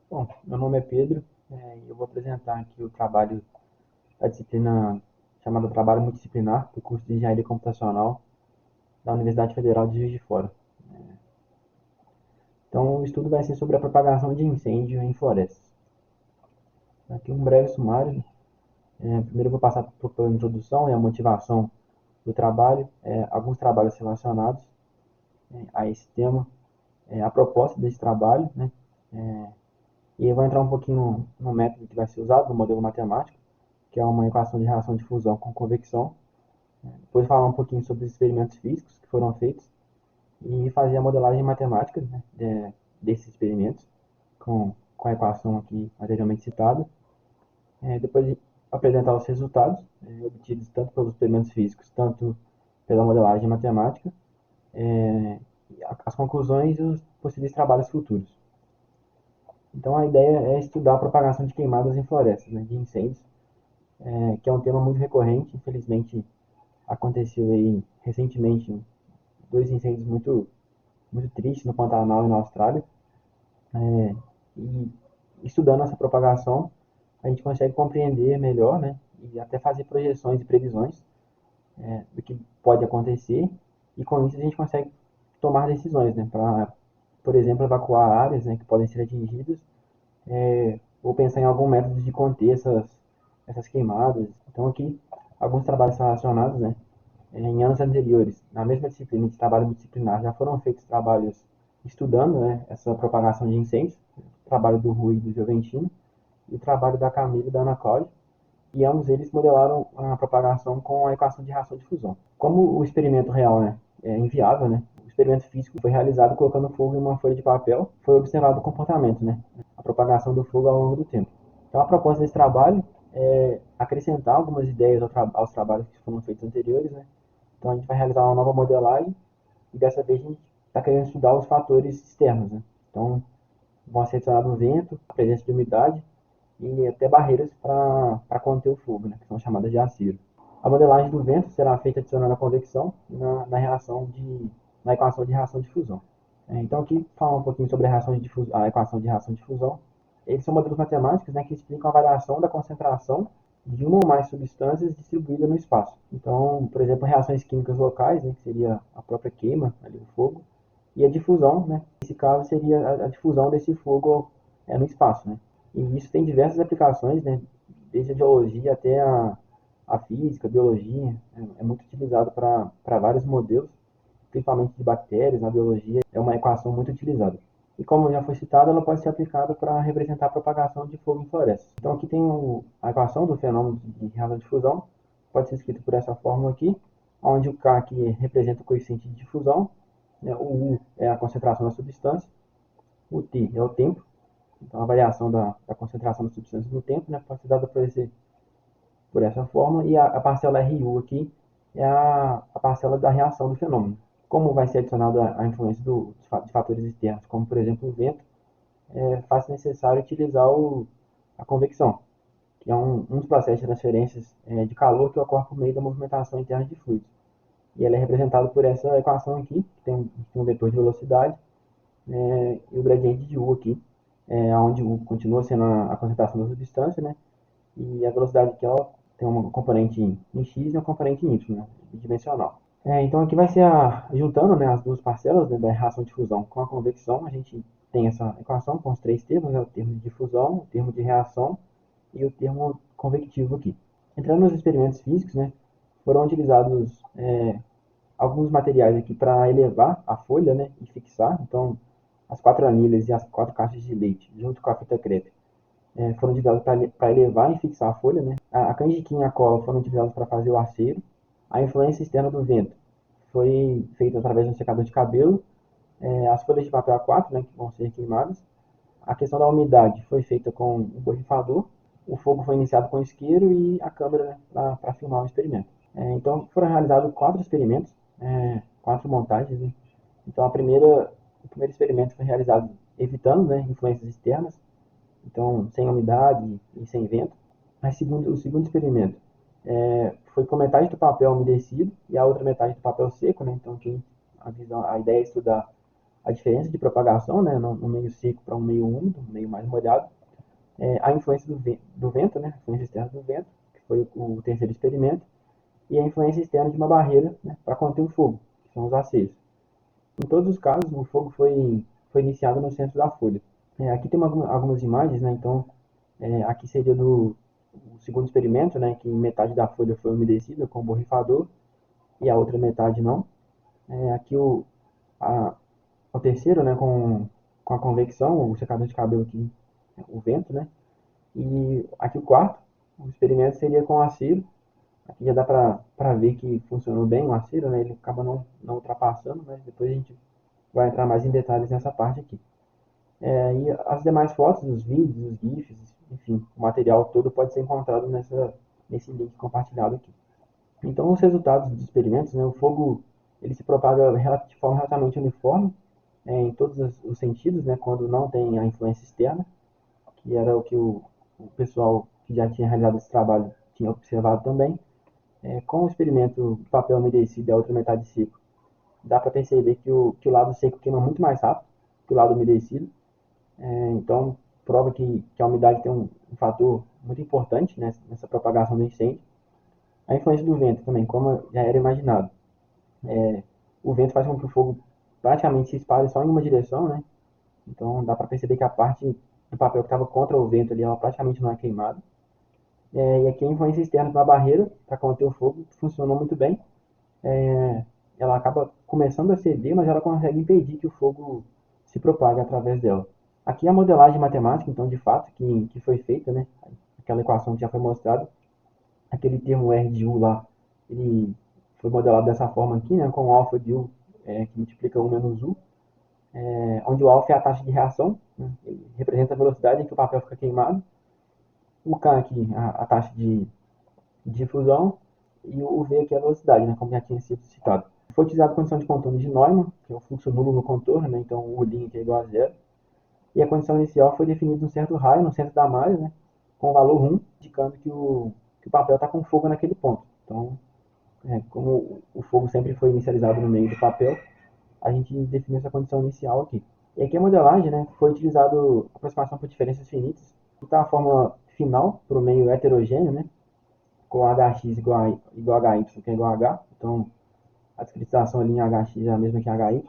Bom, meu nome é Pedro, e eu vou apresentar aqui o trabalho da disciplina chamada Trabalho Multidisciplinar do curso de Engenharia Computacional da Universidade Federal de Juiz de Fora. Então, o estudo vai ser sobre a propagação de incêndio em florestas. Aqui um breve sumário. Primeiro eu vou passar pela introdução e a motivação do trabalho, alguns trabalhos relacionados a esse tema, a proposta desse trabalho, né? E eu vou entrar um pouquinho no método que vai ser usado, no modelo matemático, que é uma equação de reação de fusão com convecção. Depois falar um pouquinho sobre os experimentos físicos que foram feitos e fazer a modelagem matemática, né, desses experimentos com a equação aqui anteriormente citada. Depois apresentar os resultados obtidos tanto pelos experimentos físicos, tanto pela modelagem matemática, as conclusões e os possíveis trabalhos futuros. Então a ideia é estudar a propagação de queimadas em florestas, né, de incêndios, que é um tema muito recorrente. Infelizmente aconteceu aí recentemente dois incêndios muito tristes no Pantanal e na Austrália. E estudando essa propagação, a gente consegue compreender melhor, né, e até fazer projeções e previsões do que pode acontecer, e com isso a gente consegue tomar decisões, né, para, por exemplo, evacuar áreas, né, que podem ser atingidas, ou pensar em algum método de conter essas queimadas. Então aqui, alguns trabalhos relacionados, né, em anos anteriores, na mesma disciplina de trabalho multidisciplinar, já foram feitos trabalhos estudando, né, essa propagação de incêndios, o trabalho do Rui e do Joventino, e o trabalho da Camila e da Ana Cláudia, e ambos eles modelaram a propagação com a equação de reação de fusão. Como o experimento real, né, é inviável, né, o experimento físico foi realizado colocando fogo em uma folha de papel, foi observado o comportamento, né, a propagação do fogo ao longo do tempo. Então a proposta desse trabalho é acrescentar algumas ideias aos trabalhos que foram feitos anteriores, né. Então a gente vai realizar uma nova modelagem e dessa vez a gente está querendo estudar os fatores externos, né. Então vão ser adicionados o vento, a presença de umidade e até barreiras para conter o fogo, né, que são chamadas de acero. A modelagem do vento será feita adicionando a convecção na equação de reação de fusão. Então aqui falar um pouquinho sobre a equação de reação de fusão. Eles são modelos matemáticos, né, que explicam a variação da concentração de uma ou mais substâncias distribuída no espaço. Então, por exemplo, reações químicas locais, né, que seria a própria queima ali do fogo, e a difusão, né, nesse caso seria a difusão desse fogo no espaço, né. E isso tem diversas aplicações, né, desde a geologia até a física, a biologia, é muito utilizado para vários modelos, principalmente de bactérias, na biologia, é uma equação muito utilizada. E como já foi citado, ela pode ser aplicada para representar a propagação de fogo em florestas. Então aqui tem a equação do fenômeno de reação de difusão, pode ser escrito por essa fórmula aqui, onde o K aqui representa o coeficiente de difusão, né, o U é a concentração da substância, o T é o tempo, então a variação da concentração da substância no tempo, né, pode ser dada por essa fórmula, e a parcela RU aqui é a parcela da reação do fenômeno. Como vai ser adicionada a influência de fatores externos, como por exemplo o vento, faz necessário utilizar a convecção, que é um dos processos de transferências de calor que ocorre por meio da movimentação interna de fluidos. E ela é representada por essa equação aqui, que tem um vetor de velocidade, e o gradiente de U aqui, onde U continua sendo a concentração da substância, né? E a velocidade aqui ela tem uma componente em x e uma componente em y, né, bidimensional. Então aqui vai ser juntando, né, as duas parcelas, né, da reação de fusão com a convecção, a gente tem essa equação com os três termos, né, o termo de difusão, o termo de reação e o termo convectivo aqui. Entrando nos experimentos físicos, né, foram utilizados alguns materiais aqui para elevar a folha, né, e fixar. Então as quatro anilhas e as quatro caixas de leite, junto com a fita crepe, foram utilizados para elevar e fixar a folha, né? A canjiquinha e a cola foram utilizados para fazer o acero. A influência externa do vento foi feita através de um secador de cabelo. As folhas de papel A4, né, que vão ser queimadas. A questão da umidade foi feita com um borrifador. O fogo foi iniciado com isqueiro e a câmera, né, para filmar o experimento. Então foram realizados quatro experimentos, quatro montagens, né? Então o primeiro experimento foi realizado evitando, né, influências externas, então sem umidade e sem vento. Mas o segundo experimento foi com metade do papel umedecido e a outra metade do papel seco, né? Então a ideia é estudar a diferença de propagação, né, no meio seco para um meio úmido, um meio mais molhado, a influência do vento, né, a influência externa do vento, que foi o terceiro experimento, e a influência externa de uma barreira, né, para conter o fogo, que são os aceiros. Em todos os casos, o fogo foi iniciado no centro da folha. Aqui tem algumas imagens, né, então aqui seria do o segundo experimento, né, que metade da folha foi umedecida com borrifador e a outra metade não. Aqui a, o terceiro, né, com a convecção, o secador de cabelo aqui, o vento, né, e aqui o quarto, o experimento seria com o acero. Aqui já dá para ver que funcionou bem o acero, né, ele acaba não ultrapassando, mas depois a gente vai entrar mais em detalhes nessa parte aqui. E as demais fotos, os vídeos, os GIFs, enfim, o material todo pode ser encontrado nesse link compartilhado aqui. Então, os resultados dos experimentos, né, o fogo ele se propaga de forma relativamente uniforme em todos os sentidos, né, quando não tem a influência externa, que era o que o pessoal que já tinha realizado esse trabalho tinha observado também. Com o experimento de papel umedecido e a outra metade seco, dá para perceber que o lado seco queima muito mais rápido que o lado umedecido. Então, prova que a umidade tem um fator muito importante, né, nessa propagação do incêndio. A influência do vento também, como já era imaginado. O vento faz com que o fogo praticamente se espalhe só em uma direção, né? Então dá para perceber que a parte do papel que estava contra o vento ali, ela praticamente não é queimada. E aqui a influência externa da barreira para conter o fogo funcionou muito bem. Ela acaba começando a ceder, mas ela consegue impedir que o fogo se propague através dela. Aqui a modelagem matemática, então, de fato, que foi feita, né? Aquela equação que já foi mostrada, aquele termo R de U lá, ele foi modelado dessa forma aqui, né? Com alfa de U, que multiplica 1 menos U, onde o alfa é a taxa de reação, né? Ele representa a velocidade em que o papel fica queimado, o K aqui, a taxa de difusão, e o V aqui é a velocidade, né? Como já tinha sido citado. Foi utilizada a condição de contorno de Neumann, que é o fluxo nulo no contorno, né? Então o U' é igual a zero. E a condição inicial foi definida um certo raio no centro da malha, né, com o valor 1, indicando que o papel está com fogo naquele ponto. Então, como o fogo sempre foi inicializado no meio do papel, a gente definiu essa condição inicial aqui. E aqui a modelagem, né, foi utilizado aproximação por diferenças finitas. Então a fórmula final para o meio heterogêneo, né, com hx igual a hy, que é igual a h. Então a discritação ali em hx é a mesma que hy.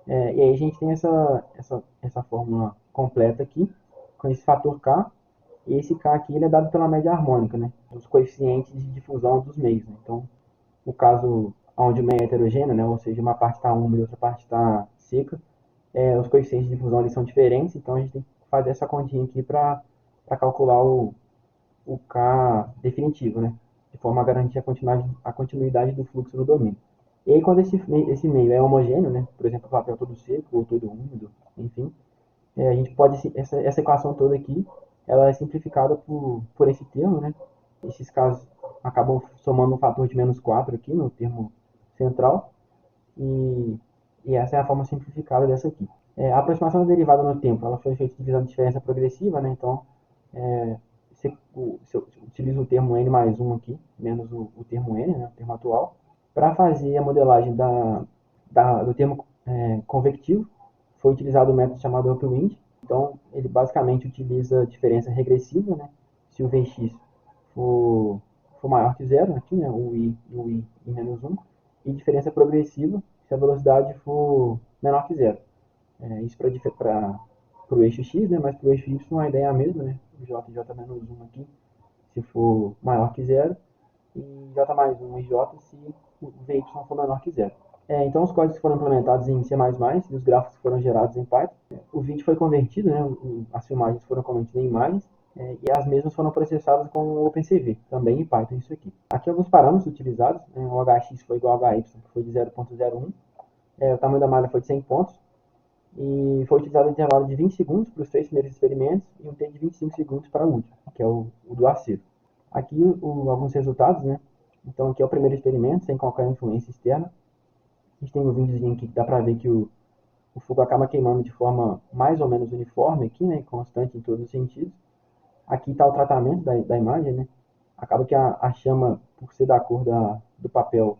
E aí a gente tem essa fórmula completa aqui, com esse fator K, e esse K aqui ele é dado pela média harmônica, né, dos coeficientes de difusão dos meios. Né? Então, no caso onde o meio é heterogêneo, né, ou seja, uma parte está úmida e outra parte está seca, os coeficientes de difusão eles são diferentes, então a gente tem que fazer essa continha aqui para calcular o K definitivo, né, de forma a garantir a continuidade do fluxo no domínio. E aí, quando esse meio é homogêneo, né, por exemplo, o papel todo seco ou todo úmido, enfim, a gente pode, essa equação toda aqui, ela é simplificada por esse termo, né? Esses casos acabam somando um fator de menos 4 aqui no termo central, e, e essa é a forma simplificada dessa aqui. A aproximação da derivada no tempo, ela foi feita utilizando diferença progressiva, né? Então, se eu utilizo o termo n mais 1 aqui, menos o termo n, né? O termo atual, para fazer a modelagem do termo convectivo, foi utilizado o método chamado upwind. Então, ele basicamente utiliza diferença regressiva, né? Se o Vx for maior que zero, aqui, né? O i e o i menos 1, e diferença progressiva se a velocidade for menor que zero. Isso para o eixo x, né? Mas para o eixo y a ideia é a mesma, né? O j menos 1 aqui, se for maior que zero, e j mais 1 e j se o vy for menor que zero. Então os códigos foram implementados em C++ e os gráficos foram gerados em Python. O vídeo foi convertido, né, as filmagens foram convertidas em imagens, e as mesmas foram processadas com o OpenCV, também em Python isso aqui. Aqui alguns parâmetros utilizados, né, o hx foi igual a hy, que foi de 0.01, o tamanho da malha foi de 100 pontos, e foi utilizado um intervalo de 20 segundos para os 3 primeiros experimentos e um T de 25 segundos para o último, que é o do acerto. Aqui alguns resultados, né? Então aqui é o primeiro experimento, sem qualquer influência externa. A gente tem um videozinho aqui que dá para ver que o fogo acaba queimando de forma mais ou menos uniforme aqui, né? Constante em todos os sentidos. Aqui está o tratamento da imagem, né? Acaba que a chama, por ser da cor do papel,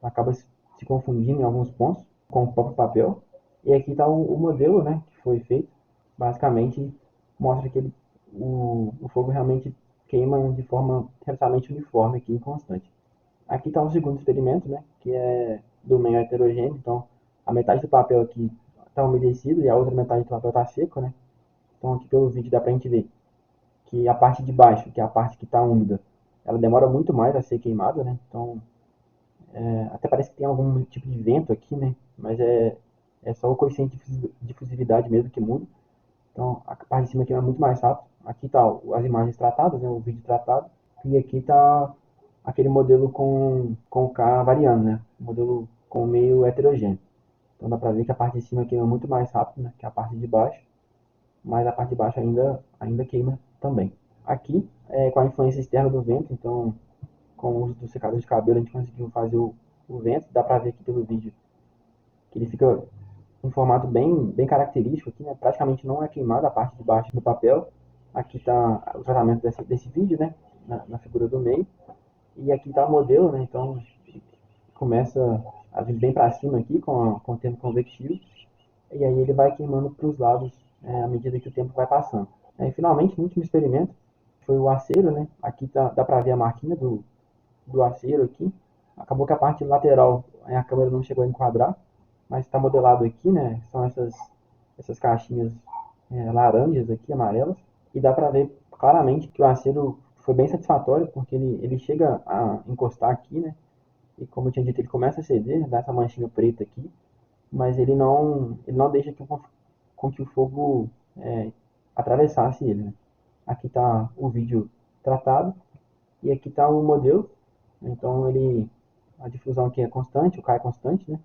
acaba se confundindo em alguns pontos com o próprio papel. E aqui está o modelo, né, que foi feito. Basicamente mostra que o fogo realmente queima de forma relativamente uniforme aqui e constante. Aqui está o segundo experimento, né, que é do meio heterogêneo. Então a metade do papel aqui está umedecido e a outra metade do papel está seco, né. Então aqui pelo vídeo dá para a gente ver que a parte de baixo, que é a parte que está úmida, ela demora muito mais a ser queimada, né. Então até parece que tem algum tipo de vento aqui, né, mas é só o coeficiente de difusividade mesmo que muda. Então a parte de cima aqui é muito mais rápido. Aqui está as imagens tratadas, né, o vídeo tratado, e aqui está aquele modelo com o K variando, né, o modelo com meio heterogêneo. Então dá para ver que a parte de cima queima muito mais rápido, né, que a parte de baixo, mas a parte de baixo ainda queima também. Aqui, com a influência externa do vento, então com o uso do secador de cabelo a gente conseguiu fazer o vento. Dá para ver aqui pelo vídeo que ele fica um formato bem característico aqui, né? Praticamente não é queimada a parte de baixo do papel. Aqui está o tratamento desse vídeo, né? Na figura do meio. E aqui está o modelo, né? Então começa a vir bem para cima aqui com o tempo convectivo. E aí ele vai queimando para os lados à medida que o tempo vai passando. E finalmente, no último experimento, foi o acero, né? Aqui dá para ver a marquinha do acero aqui. Acabou que a parte lateral a câmera não chegou a enquadrar, mas está modelado aqui, né? São essas caixinhas laranjas aqui, amarelas, e dá para ver claramente que o acero foi bem satisfatório, porque ele chega a encostar aqui, né? E como eu tinha dito, ele começa a ceder, dá essa manchinha preta aqui, mas ele não deixa com que o fogo atravessasse ele, né? Aqui está o vídeo tratado e aqui está o modelo. Então a difusão aqui é constante, o K é constante, né?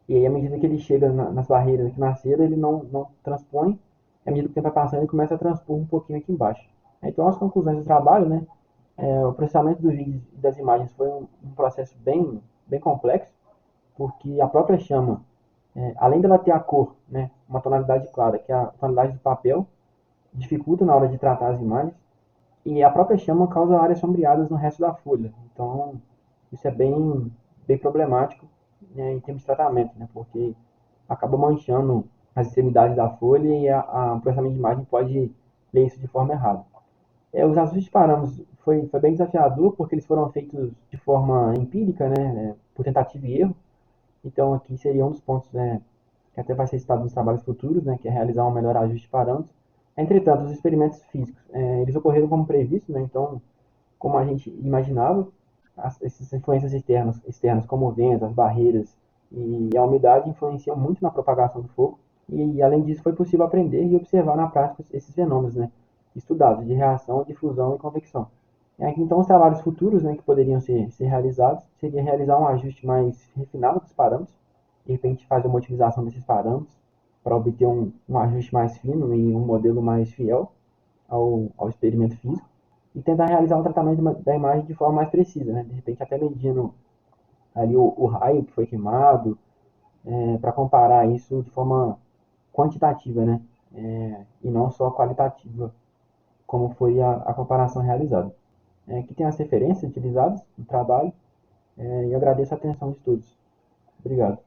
E aí à medida que ele chega nas barreiras aqui na cera, ele não transpõe. E à medida que o tempo vai passando, ele começa a transpor um pouquinho aqui embaixo. Então as conclusões do trabalho, né? O processamento dos vídeos e das imagens foi um processo bem complexo, porque a própria chama, além dela ter a cor, né, uma tonalidade clara, que é a tonalidade do papel, dificulta na hora de tratar as imagens, e a própria chama causa áreas sombreadas no resto da folha. Então, isso é bem problemático, né, em termos de tratamento, né, porque acaba manchando as extremidades da folha e o processamento de imagem pode ler isso de forma errada. Os ajustes de parâmetros foi bem desafiador, porque eles foram feitos de forma empírica, né, por tentativa e erro. Então, aqui seria um dos pontos, né, que até vai ser citado nos trabalhos futuros, né, que é realizar um melhor ajuste de parâmetros. Entretanto, os experimentos físicos, eles ocorreram como previsto, né, então, como a gente imaginava, essas influências externas como o vento, as barreiras e a umidade influenciam muito na propagação do fogo, e além disso foi possível aprender e observar na prática esses fenômenos, né, estudados de reação, difusão e convecção. Então, os trabalhos futuros, né, que poderiam ser realizados seria realizar um ajuste mais refinado dos parâmetros, de repente fazer uma otimização desses parâmetros para obter um ajuste mais fino e um modelo mais fiel ao experimento físico, e tentar realizar um tratamento da imagem de forma mais precisa, né? De repente até medindo ali o raio que foi queimado, para comparar isso de forma quantitativa, né? E não só qualitativa, como foi a comparação realizada. Aqui tem as referências utilizadas no trabalho, e eu agradeço a atenção de todos. Obrigado.